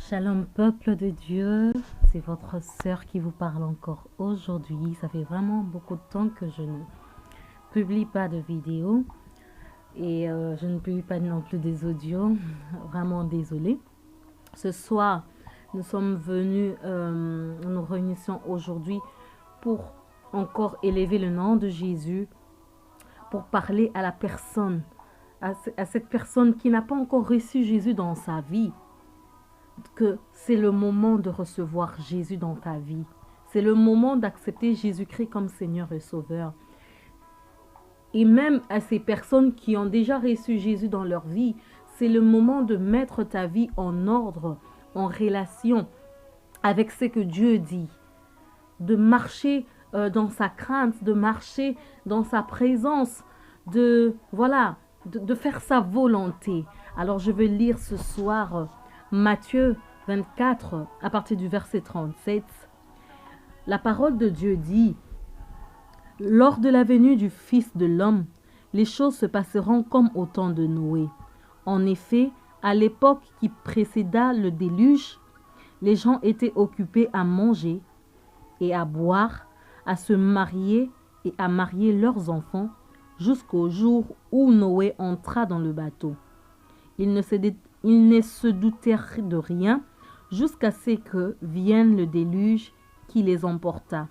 Shalom peuple de Dieu, c'est votre sœur qui vous parle encore aujourd'hui. Ça fait vraiment beaucoup de temps que je ne publie pas de vidéos et je ne publie pas non plus des audios. Vraiment désolée. Ce soir, nous sommes venus, nous réunissons aujourd'hui pour encore élever le nom de Jésus, pour parler à la personne, à cette personne qui n'a pas encore reçu Jésus dans sa vie. Que c'est le moment de recevoir Jésus dans ta vie. C'est le moment d'accepter Jésus-Christ comme Seigneur et Sauveur. Et même à ces personnes qui ont déjà reçu Jésus dans leur vie, c'est le moment de mettre ta vie en ordre, en relation avec ce que Dieu dit. De marcher dans sa crainte, de marcher dans sa présence, de faire sa volonté. Alors je vais lire ce soir Matthieu 24, à partir du verset 37, la parole de Dieu dit: « Lors de la venue du Fils de l'homme, les choses se passeront comme au temps de Noé. En effet, à l'époque qui précéda le déluge, les gens étaient occupés à manger et à boire, à se marier et à marier leurs enfants, jusqu'au jour où Noé entra dans le bateau. Ils ne se doutèrent de rien jusqu'à ce que vienne le déluge qui les emporta.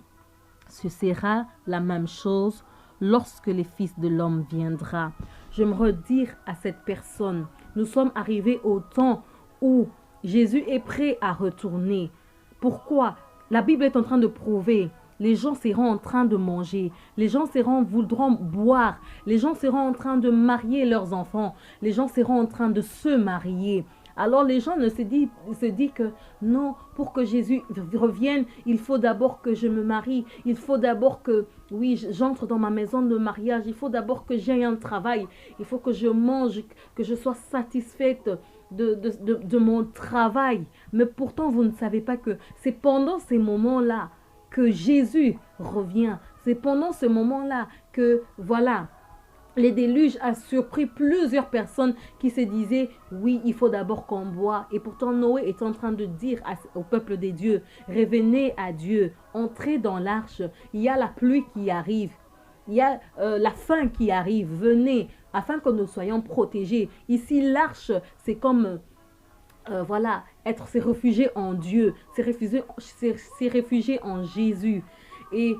Ce sera la même chose lorsque le Fils de l'homme viendra. » J'aimerais dire à cette personne, nous sommes arrivés au temps où Jésus est prêt à retourner. Pourquoi? La Bible est en train de prouver. Les gens seront en train de manger, les gens voudront boire, les gens seront en train de marier leurs enfants, les gens seront en train de se marier. Alors les gens se disent que non, pour que Jésus revienne, il faut d'abord que je me marie, il faut d'abord que, oui, j'entre dans ma maison de mariage, il faut d'abord que j'aie un travail, il faut que je mange, que je sois satisfaite de mon travail. Mais pourtant, vous ne savez pas que c'est pendant ces moments-là que Jésus revient. C'est pendant ce moment-là que, voilà, les déluges a surpris plusieurs personnes qui se disaient, oui, il faut d'abord qu'on boit. Et pourtant, Noé est en train de dire au peuple des dieux, revenez à Dieu, entrez dans l'arche. Il y a la pluie qui arrive. Il y a la faim qui arrive. Venez, afin que nous soyons protégés. Ici, l'arche, c'est comme... voilà, se réfugier en Dieu, se réfugier en Jésus. Et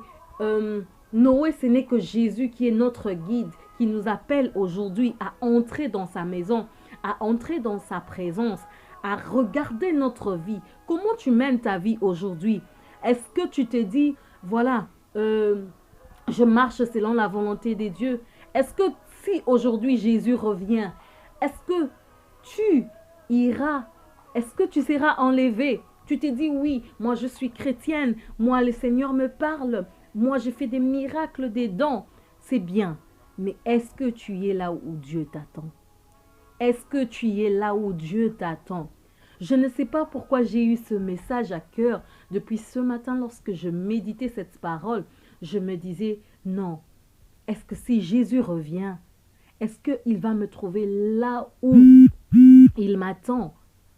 Noé, ce n'est que Jésus qui est notre guide, qui nous appelle aujourd'hui à entrer dans sa maison, à entrer dans sa présence, à regarder notre vie. Comment tu mènes ta vie aujourd'hui? Est-ce que tu te dis, voilà, je marche selon la volonté de Dieu? Est-ce que si aujourd'hui Jésus revient, est-ce que tu iras? Est-ce que tu seras enlevé? Tu te dis, oui, moi je suis chrétienne, moi le Seigneur me parle, moi je fais des miracles, des dons. C'est bien, mais est-ce que tu es là où Dieu t'attend? Est-ce que tu es là où Dieu t'attend? Je ne sais pas pourquoi j'ai eu ce message à cœur depuis ce matin lorsque je méditais cette parole. Je me disais, non, est-ce que si Jésus revient, est-ce qu'il va me trouver là où il m'attend?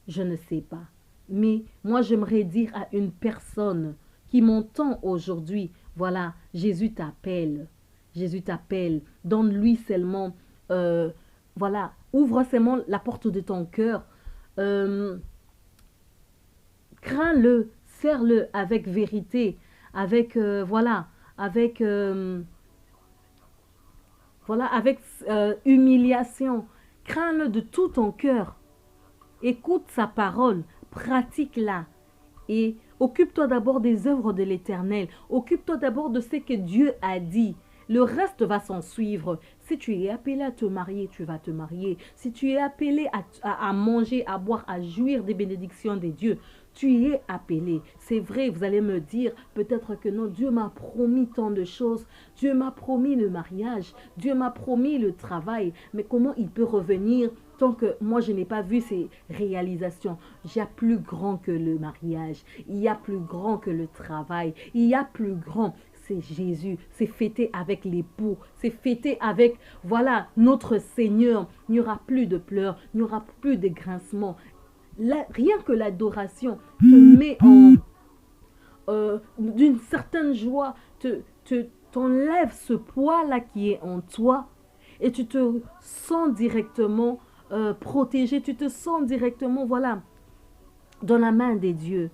Je ne sais pas. Mais moi, j'aimerais dire à une personne qui m'entend aujourd'hui, voilà, Jésus t'appelle. Jésus t'appelle. Donne-lui seulement, voilà, ouvre seulement la porte de ton cœur. Crains-le, serre-le avec vérité, avec, avec, avec humiliation. Crains-le de tout ton cœur. Écoute sa parole, pratique-la et occupe-toi d'abord des œuvres de l'Éternel. Occupe-toi d'abord de ce que Dieu a dit. Le reste va s'en suivre. Si tu es appelé à te marier, tu vas te marier. Si tu es appelé à manger, à boire, à jouir des bénédictions de Dieu, tu y es appelé. C'est vrai, vous allez me dire, peut-être que non, Dieu m'a promis tant de choses. Dieu m'a promis le mariage. Dieu m'a promis le travail. Mais comment il peut revenir tant que moi, je n'ai pas vu ces réalisations? Il y a plus grand que le mariage. Il y a plus grand que le travail. Il y a plus grand. C'est Jésus. C'est fêter avec l'époux. C'est fêter avec, voilà, notre Seigneur. Il n'y aura plus de pleurs. Il n'y aura plus de grincements. rien que l'adoration te met en d'une certaine joie, t'enlève ce poids-là qui est en toi et tu te sens directement protégé, tu te sens directement, voilà, dans la main des dieux.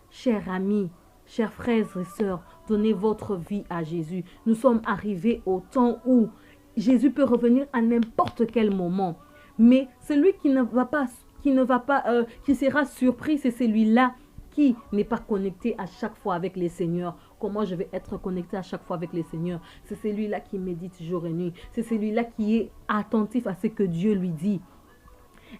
Chers amis, chers frères et sœurs, donnez votre vie à Jésus. Nous sommes arrivés au temps où Jésus peut revenir à n'importe quel moment. Mais celui qui qui sera surpris, c'est celui-là qui n'est pas connecté à chaque fois avec les seigneurs. Comment je vais être connecté à chaque fois avec les seigneurs? C'est celui-là qui médite jour et nuit. C'est celui-là qui est attentif à ce que Dieu lui dit.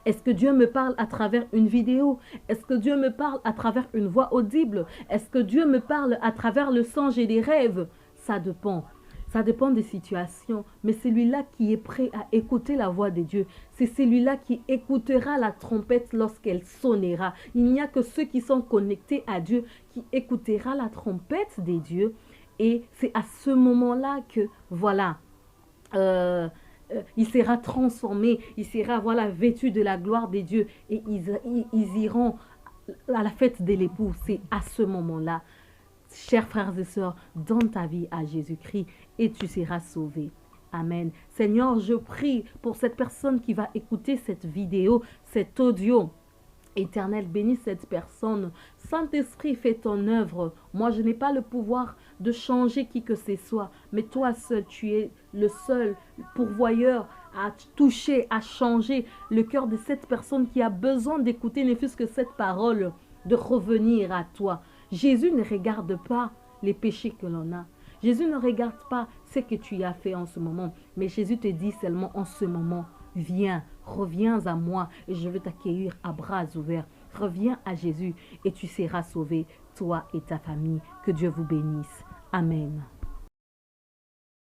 Est-ce que Dieu me parle à travers une vidéo? Est-ce que Dieu me parle à travers une voix audible? Est-ce que Dieu me parle à travers le songe et les rêves? Ça dépend. Ça dépend des situations. Mais celui-là qui est prêt à écouter la voix de Dieu, c'est celui-là qui écoutera la trompette lorsqu'elle sonnera. Il n'y a que ceux qui sont connectés à Dieu qui écoutera la trompette des dieux. Et c'est à ce moment-là que, voilà, il sera transformé, il sera, voilà, vêtu de la gloire des dieux et ils iront à la fête de l'époux. C'est à ce moment-là, chers frères et sœurs, donne ta vie à Jésus-Christ et tu seras sauvé. Amen. Seigneur, je prie pour cette personne qui va écouter cette vidéo, cet audio. Éternel, bénis cette personne. Saint-Esprit, fais ton œuvre. Moi, je n'ai pas le pouvoir de changer qui que ce soit. Mais toi seul, tu es le seul pourvoyeur à toucher, à changer le cœur de cette personne qui a besoin d'écouter ne fût-ce que cette parole, de revenir à toi. Jésus ne regarde pas les péchés que l'on a. Jésus ne regarde pas ce que tu as fait en ce moment. Mais Jésus te dit seulement en ce moment, viens, reviens à moi et je veux t'accueillir à bras ouverts. Reviens à Jésus et tu seras sauvé, toi et ta famille. Que Dieu vous bénisse. Amen.